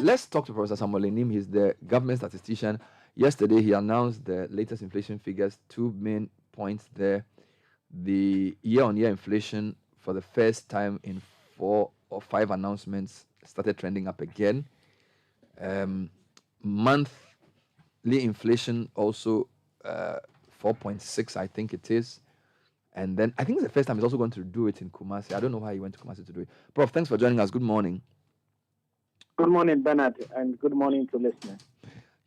Let's talk to Professor Samuel Enim. He's the government statistician. Yesterday, he announced the latest inflation figures. Two main points there. The year-on-year inflation for the first time in 4 or 5 announcements started trending up again. Monthly inflation also 4.6, I think it is. And then I think it's the first time he's also going to do it in Kumasi. I don't know why he went to Kumasi to do it. Prof, thanks for joining us. Good morning. Good morning, Bernard, and good morning to listeners.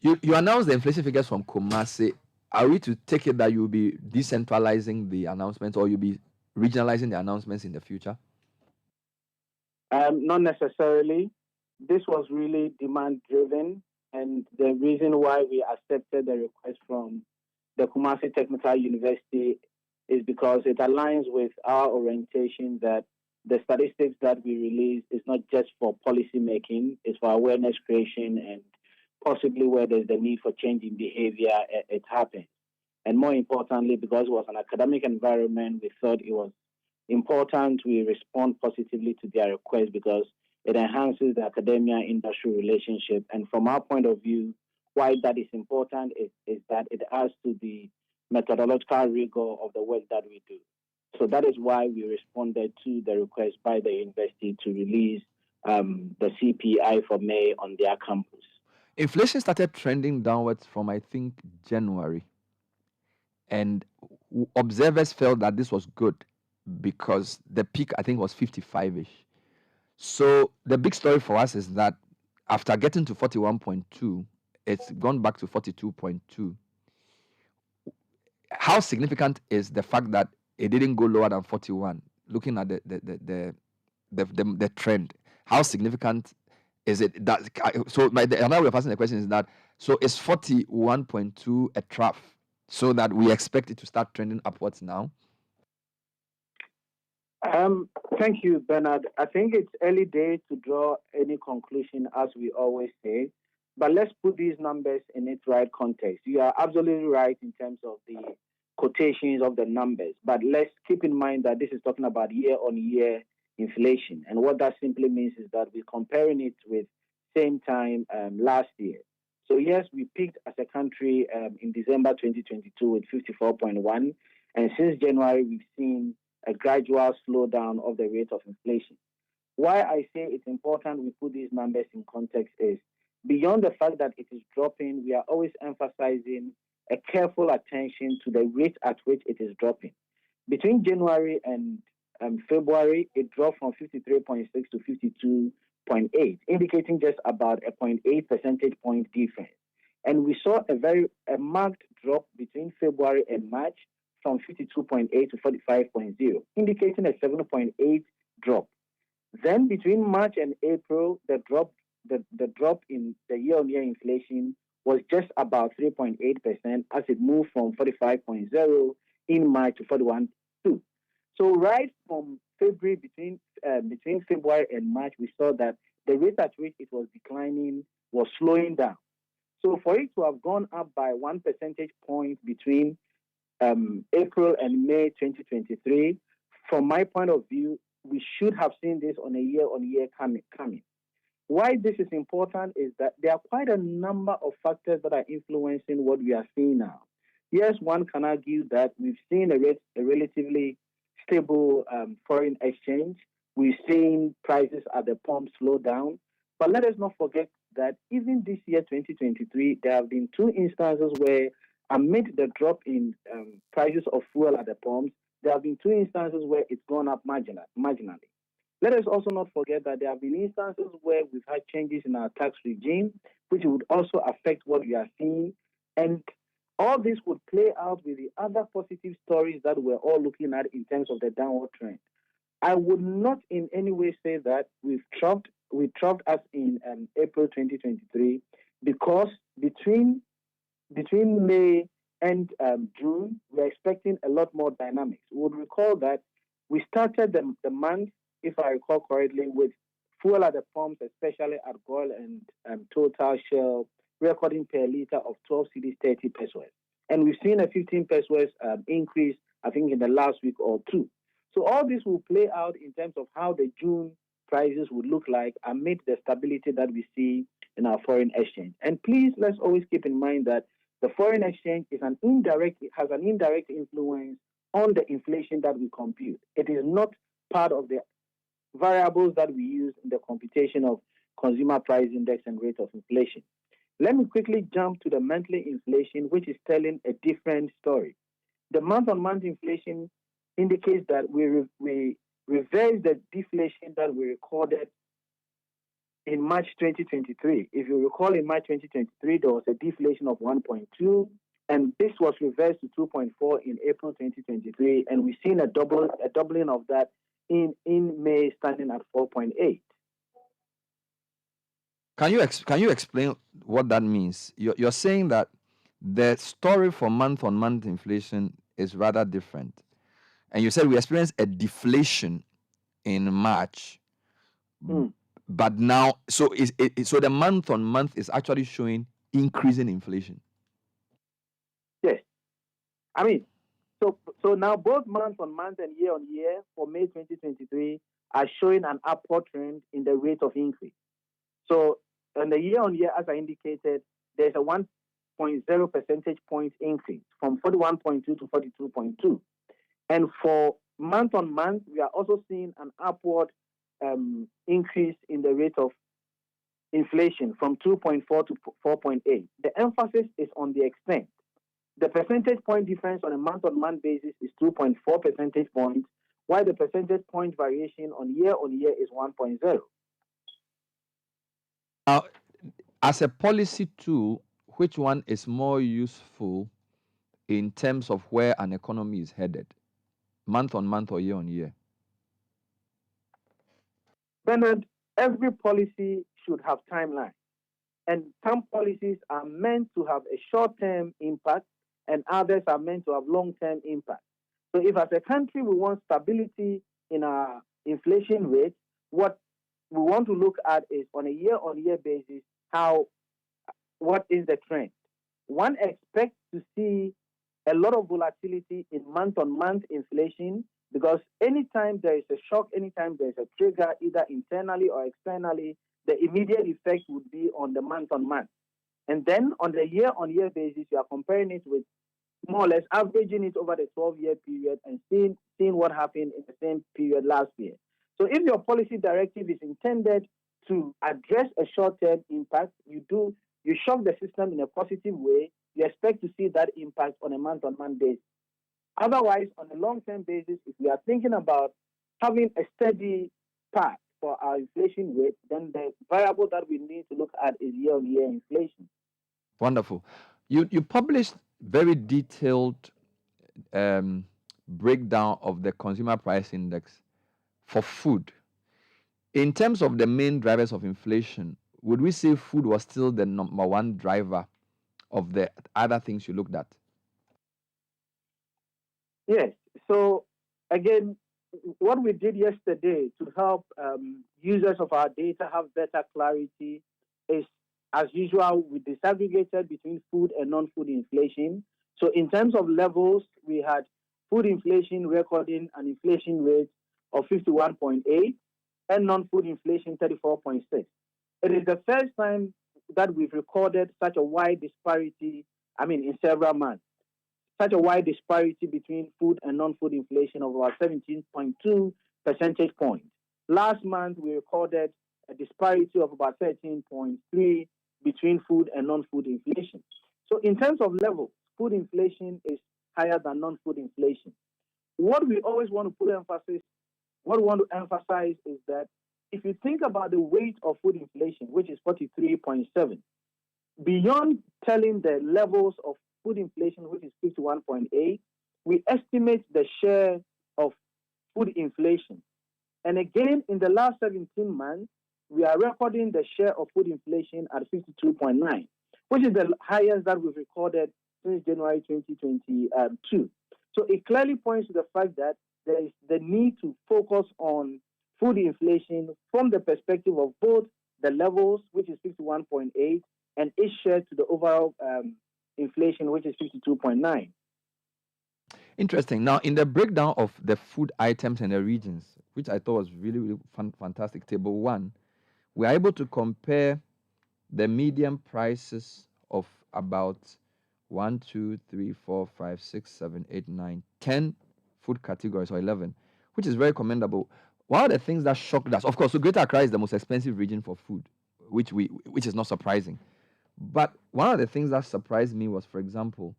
You announced the inflation figures from Kumasi. Are we to take it that you'll be decentralizing the announcements, or you'll be regionalizing the announcements in the future? Not necessarily. This was really demand-driven, and the reason why we accepted the request from the Kumasi Technical University is because it aligns with our orientation that the statistics that we release is not just for policy making, it's for awareness creation, and possibly where there's the need for change in behavior, it happens. And more importantly, because it was an academic environment, we thought it was important we respond positively to their request because it enhances the academia-industry relationship. And from our point of view, why that is important is that it adds to the methodological rigor of the work that we do. So that is why we responded to the request by the university to release the CPI for May on their campus. Inflation started trending downwards from, I think, January. And observers felt that this was good because the peak, I think, was 55-ish. So the big story for us is that after getting to 41.2, it's gone back to 42.2. How significant is the fact that it didn't go lower than 41? Looking at the trend, how significant is it? That so another way of asking the question is that, so is 41.2 a trough, so that we expect it to start trending upwards now? Thank you, Bernard. I think it's early days to draw any conclusion, as we always say. But let's put these numbers in its right context. You are absolutely right in terms of the quotations of the numbers. But let's keep in mind that this is talking about year-on-year inflation. And what that simply means is that we're comparing it with same time last year. So yes, we peaked as a country in December 2022 with 54.1. And since January, we've seen a gradual slowdown of the rate of inflation. Why I say it's important we put these numbers in context is beyond the fact that it is dropping, we are always emphasizing a careful attention to the rate at which it is dropping. Between January and February, it dropped from 53.6 to 52.8, indicating just about a 0.8 percentage point difference. And we saw a marked drop between February and March from 52.8 to 45.0, indicating a 7.8 drop. Then between March and April, the drop in the year-on-year inflation was just about 3.8% as it moved from 45.0 in March to 41.2. So right from February, between February and March, we saw that the rate at which it was declining was slowing down. So for it to have gone up by 1 percentage point between April and May 2023, from my point of view, we should have seen this on a year-on-year coming. Why this is important is that there are quite a number of factors that are influencing what we are seeing now. Yes, one can argue that we've seen a relatively stable foreign exchange. We've seen prices at the pump slow down. But let us not forget that even this year, 2023, there have been 2 instances where amid the drop in prices of fuel at the pumps, there have been 2 instances where it's gone up marginally. Let us also not forget that there have been instances where we've had changes in our tax regime, which would also affect what we are seeing. And all this would play out with the other positive stories that we're all looking at in terms of the downward trend. I would not in any way say that we troughed us in April 2023 because between May and June, we're expecting a lot more dynamics. We would recall that we started the month, if I recall correctly, with fuel at the pumps, especially at Goil and Total Shell, recording per liter of 12 cedis 30 pesos. And we've seen a 15 pesos increase, I think, in the last week or two. So all this will play out in terms of how the June prices would look like amid the stability that we see in our foreign exchange. And please, let's always keep in mind that the foreign exchange has an indirect influence on the inflation that we compute. It is not part of the variables that we use in the computation of consumer price index and rate of inflation. Let me quickly jump to the monthly inflation, which is telling a different story. The month-on-month inflation indicates that we reverse the deflation that we recorded in March 2023. If you recall, in March 2023, there was a deflation of 1.2, and this was reversed to 2.4 in April 2023, and we've seen a doubling of that in May, standing at 4.8. Can you explain what that means? You're saying that the story for month-on-month inflation is rather different, and you said we experienced a deflation in March, but now so the month-on-month is actually showing increasing inflation. Yes, I mean, so now both month-on-month and year-on-year for May 2023 are showing an upward trend in the rate of increase. So on the year-on-year, as I indicated, there's a 1.0 percentage point increase from 41.2 to 42.2. And for month-on-month, we are also seeing an upward increase in the rate of inflation from 2.4 to 4.8. The emphasis is on the extent. The percentage point difference on a month-on-month basis is 2.4 percentage points, while the percentage point variation on year is 1.0. Now, as a policy tool, which one is more useful in terms of where an economy is headed, month-on-month or year-on-year? Bernard, every policy should have timeline. And some policies are meant to have a short-term impact, and others are meant to have long-term impact. So if as a country we want stability in our inflation rate, what we want to look at is on a year-on-year basis, what is the trend? One expects to see a lot of volatility in month-on-month inflation, because anytime there is a shock, anytime there is a trigger, either internally or externally, the immediate effect would be on the month-on-month. And then on the year-on-year basis, you are comparing it with more or less averaging it over the 12-year period and seeing what happened in the same period last year. So if your policy directive is intended to address a short-term impact, you shock the system in a positive way, you expect to see that impact on a month-on-month basis. Otherwise, on a long-term basis, if we are thinking about having a steady path for our inflation rate, then the variable that we need to look at is year-on-year inflation. Wonderful. You published very detailed breakdown of the consumer price index for food. In terms of the main drivers of inflation, would we say food was still the number one driver of the other things you looked at? Yes. So again, what we did yesterday to help users of our data have better clarity is, as usual, we disaggregated between food and non-food inflation. So in terms of levels, we had food inflation recording an inflation rate of 51.8 and non-food inflation 34.6. It is the first time that we've recorded such a wide disparity, in several months, such a wide disparity between food and non-food inflation of about 17.2 percentage points. Last month, we recorded a disparity of about 13.3 between food and non-food inflation. So in terms of level, food inflation is higher than non-food inflation. What we want to emphasize is that if you think about the weight of food inflation, which is 43.7, beyond telling the levels of food inflation, which is 51.8, we estimate the share of food inflation. And again, in the last 17 months, we are recording the share of food inflation at 52.9, which is the highest that we've recorded since January 2022. So it clearly points to the fact that there is the need to focus on food inflation from the perspective of both the levels, which is 51.8, and its share to the overall inflation, which is 52.9. Interesting. Now, in the breakdown of the food items and the regions, which I thought was really, really fantastic. Table 1, we are able to compare the median prices of about 1, 2, 3, 4, 5, 6, 7, 8, 9, 10 food categories, or 11, which is very commendable. One of the things that shocked us, of course, so Greater Accra is the most expensive region for food, which is not surprising. But one of the things that surprised me was, for example,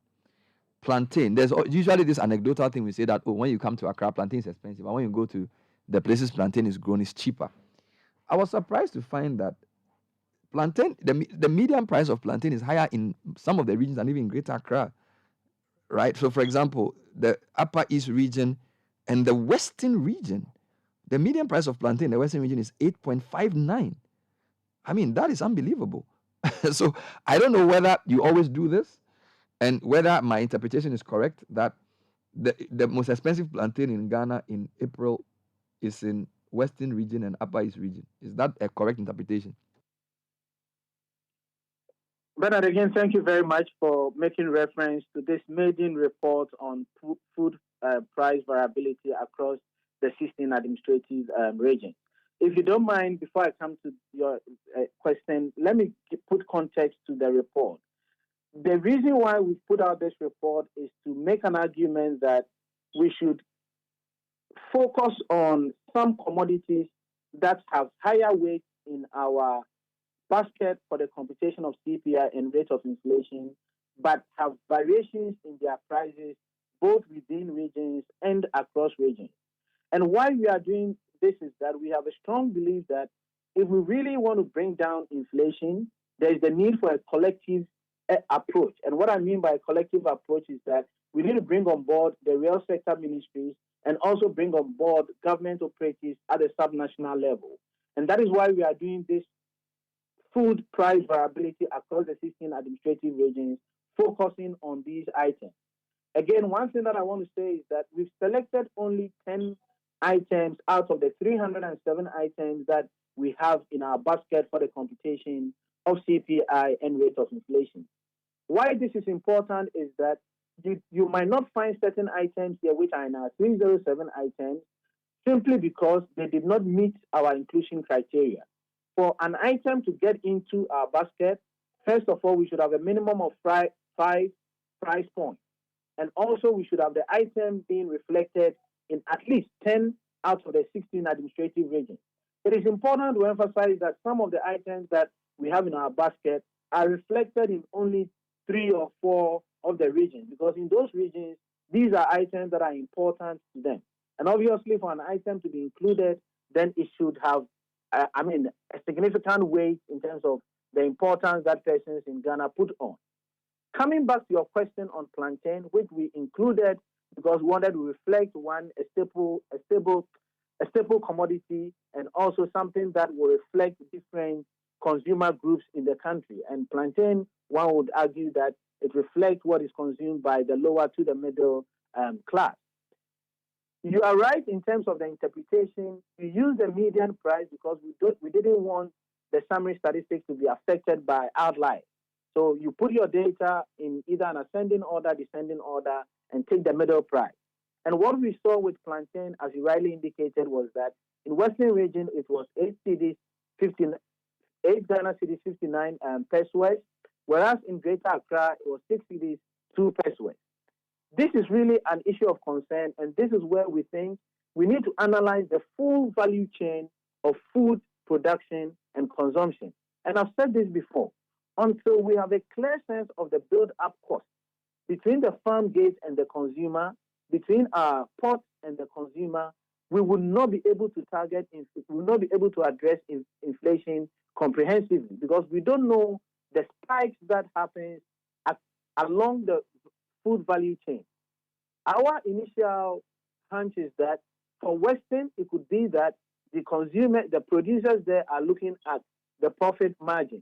plantain. There's usually this anecdotal thing we say that, oh, when you come to Accra, plantain is expensive, and when you go to the places plantain is grown, it's cheaper. I was surprised to find that plantain, the median price of plantain is higher in some of the regions than even Greater Accra, right? So, for example, the Upper East region and the Western region, the median price of plantain in the Western region is 8.59. I mean, that is unbelievable. So, I don't know whether you always do this and whether my interpretation is correct that the most expensive plantain in Ghana in April is in Western region and Upper East region. Is that a correct interpretation? Bernard, again, thank you very much for making reference to this maiden report on food price variability across the 16 administrative regions. If you don't mind, before I come to your question, let me put context to the report. The reason why we put out this report is to make an argument that we should focus on some commodities that have higher weight in our basket for the computation of CPI and rate of inflation, but have variations in their prices both within regions and across regions. And why we are doing this is that we have a strong belief that if we really want to bring down inflation, there is the need for a collective approach. And what I mean by a collective approach is that we need to bring on board the real sector ministries and also bring on board government operatives at the subnational level. And that is why we are doing this food price variability across the 16 administrative regions, focusing on these items. Again, one thing that I want to say is that we've selected only 10 items out of the 307 items that we have in our basket for the computation of CPI and rate of inflation. Why this is important is that you might not find certain items here which are in our 307 items simply because they did not meet our inclusion criteria. For an item to get into our basket, first of all, we should have a minimum of 5 price points. And also, we should have the item being reflected in at least 10 out of the 16 administrative regions. It is important to emphasize that some of the items that we have in our basket are reflected in only 3 or 4 of the regions, because in those regions, these are items that are important to them. And obviously, for an item to be included, then it should have, a significant weight in terms of the importance that persons in Ghana put on. Coming back to your question on plantain, which we included because we wanted to reflect one, a staple commodity, and also something that will reflect different consumer groups in the country. And plantain, one would argue that it reflects what is consumed by the lower to the middle class. You are right in terms of the interpretation. We use the median price because we didn't want the summary statistics to be affected by outliers. So you put your data in either an ascending order, descending order, and take the middle price. And what we saw with plantain, as you rightly indicated, was that in Western region, it was 8 cedis, 8 Ghana cedis, 59 pesos, whereas in Greater Accra, it was 6 cedis, 2 pesos. This is really an issue of concern, and this is where we think we need to analyze the full value chain of food production and consumption. And I've said this before, until we have a clear sense of the build-up cost between the farm gate and the consumer, between our port and the consumer, we will not be able to address inflation comprehensively, because we don't know the spikes that happen along the food value chain. Our initial hunch is that for Western, it could be that the producers there are looking at the profit margin.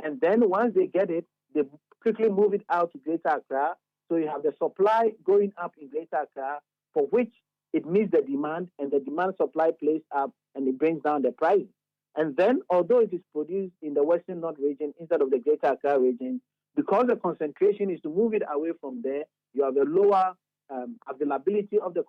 And then once they get it, they quickly move it out to Greater Accra. So you have the supply going up in Greater Accra, for which it meets the demand, and the demand supply plays up and it brings down the price. And then, although it is produced in the Western North region instead of the Greater Accra region, because the concentration is to move it away from there, you have a lower availability of the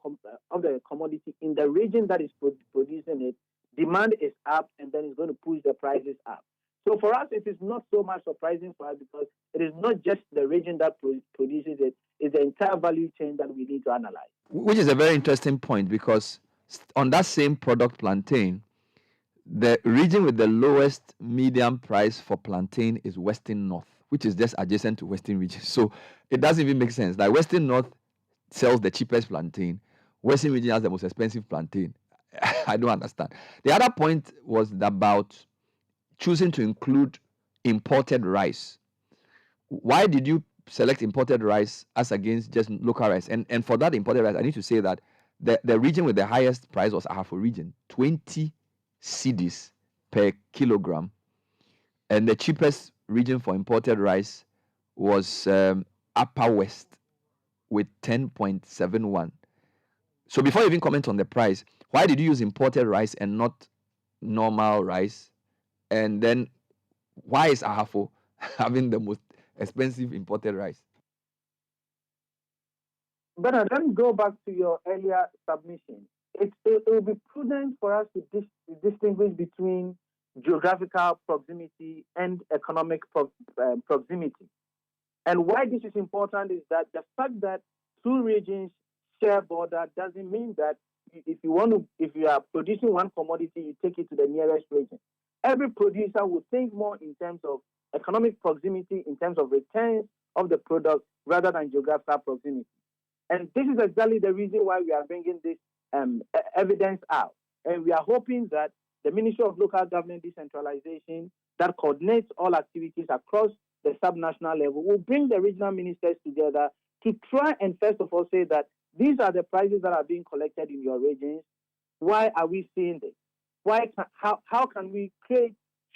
commodity in the region that is producing it, demand is up, and then it's going to push the prices up. So for us, it is not so much surprising for us because it is not just the region that produces it; it's the entire value chain that we need to analyze. Which is a very interesting point because on that same product, plantain, the region with the lowest median price for plantain is Western North, which is just adjacent to Western region. So it doesn't even make sense. Like Western North sells the cheapest plantain, Western region has the most expensive plantain. I don't understand. The other point was about choosing to include imported rice. Why did you select imported rice as against just local rice? And for that imported rice, I need to say that the region with the highest price was Ahafo region, 20 cedis per kilogram. And the cheapest region for imported rice was Upper West with 10.71. So before you even comment on the price, why did you use imported rice and not normal rice? And then why is Ahafo having the most expensive imported rice? But let me go back to your earlier submission. It will be prudent for us to distinguish between geographical proximity and economic proximity. And why this is important is that the fact that two regions share border doesn't mean that if you are producing one commodity, you take it to the nearest region. Every producer will think more in terms of economic proximity, in terms of returns of the product, rather than geographical proximity. And this is exactly the reason why we are bringing this evidence out. And we are hoping that the Ministry of Local Government Decentralization, that coordinates all activities across the subnational level, will bring the regional ministers together to try and first of all say that these are the prices that are being collected in your regions. Why are we seeing this? How can we create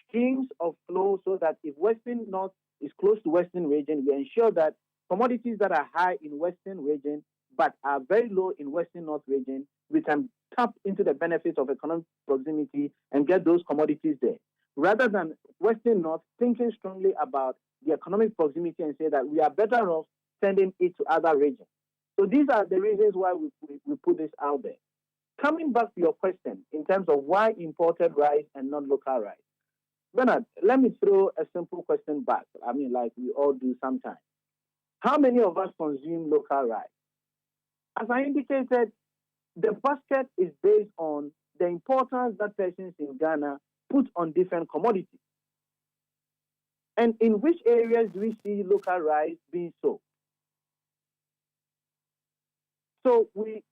streams of flow so that if Western North is close to Western region, we ensure that commodities that are high in Western region but are very low in Western North region, we can tap into the benefits of economic proximity and get those commodities there. Rather than Western North thinking strongly about the economic proximity and say that we are better off sending it to other regions. So these are the reasons why we put this out there. Coming back to your question in terms of why imported rice and not local rice. Bernard, let me throw a simple question back. I mean, like we all do sometimes. How many of us consume local rice? As I indicated, the basket is based on the importance that persons in Ghana put on different commodities. And in which areas do we see local rice being sold? So we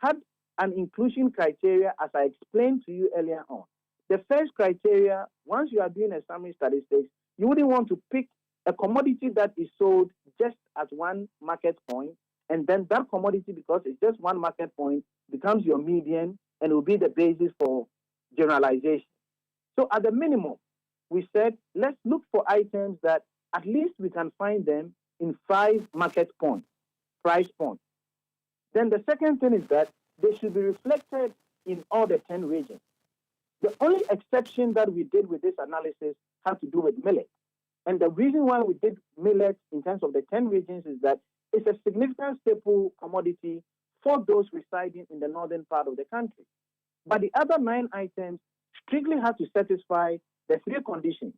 had an inclusion criteria, as I explained to you earlier on. The first criteria, once you are doing a summary statistics, you wouldn't want to pick a commodity that is sold just at one market point, and then that commodity, because it's just one market point, becomes your median and will be the basis for generalization. So at the minimum, we said, let's look for items that at least we can find them in 5 market points, price points. Then the second thing is that they should be reflected in all the 10 regions. The only exception that we did with this analysis had to do with millet. And the reason why we did millet in terms of the 10 regions is that it's a significant staple commodity for those residing in the northern part of the country. But the other 9 items strictly have to satisfy the 3 conditions: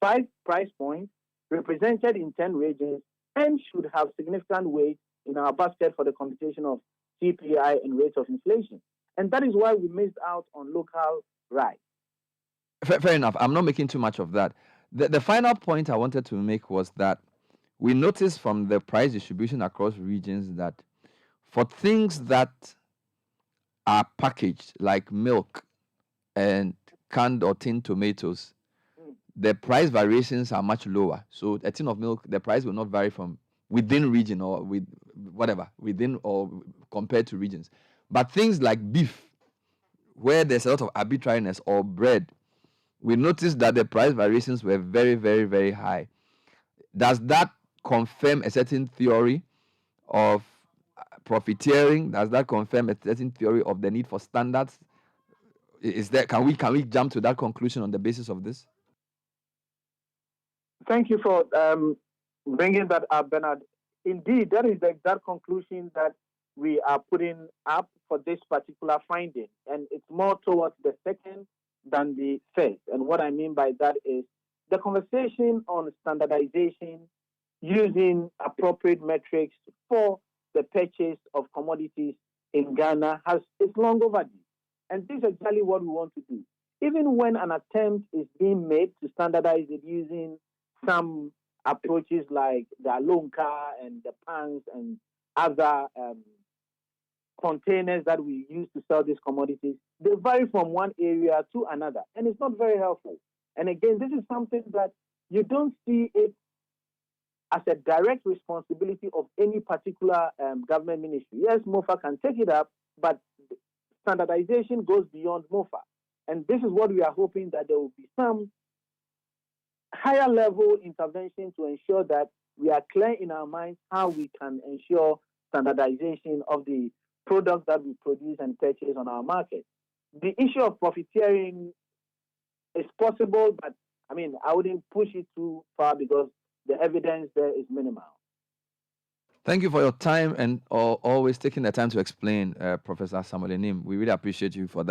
5 price points represented in 10 regions and should have significant weight in our basket for the computation of CPI and rates of inflation. And that is why we missed out on local rice. Fair enough. I'm not making too much of that. The final point I wanted to make was that we noticed from the price distribution across regions that for things that are packaged, like milk and canned or tinned tomatoes, the price variations are much lower. So a tin of milk, the price will not vary from within region or with whatever, within or compared to regions. But things like beef, where there's a lot of arbitrariness, or bread, we noticed that the price variations were very, very, very high. Does that confirm a certain theory of profiteering? Does that confirm a certain theory of the need for standards? Is there, can we jump to that conclusion on the basis of this? Thank you for bringing that up, Bernard. Indeed, that is the exact conclusion that we are putting up for this particular finding. And it's more towards the second than the first. And what I mean by that is the conversation on standardization using appropriate metrics for the purchase of commodities in Ghana has is long overdue. And this is exactly what we want to do. Even when an attempt is being made to standardize it using some approaches like the alonka and the pans and other containers that we use to sell these commodities, they vary from one area to another, and it's not very helpful. And again, this is something that you don't see it as a direct responsibility of any particular government ministry. Yes, MOFA can take it up, but standardization goes beyond MOFA. And this is what we are hoping, that there will be some higher level intervention to ensure that we are clear in our minds how we can ensure standardization of the products that we produce and purchase on our market. The issue of profiteering is possible, but I mean, I wouldn't push it too far because the evidence there is minimal. Thank you for your time and always taking the time to explain, Professor Samuel Enim. We really appreciate you for that.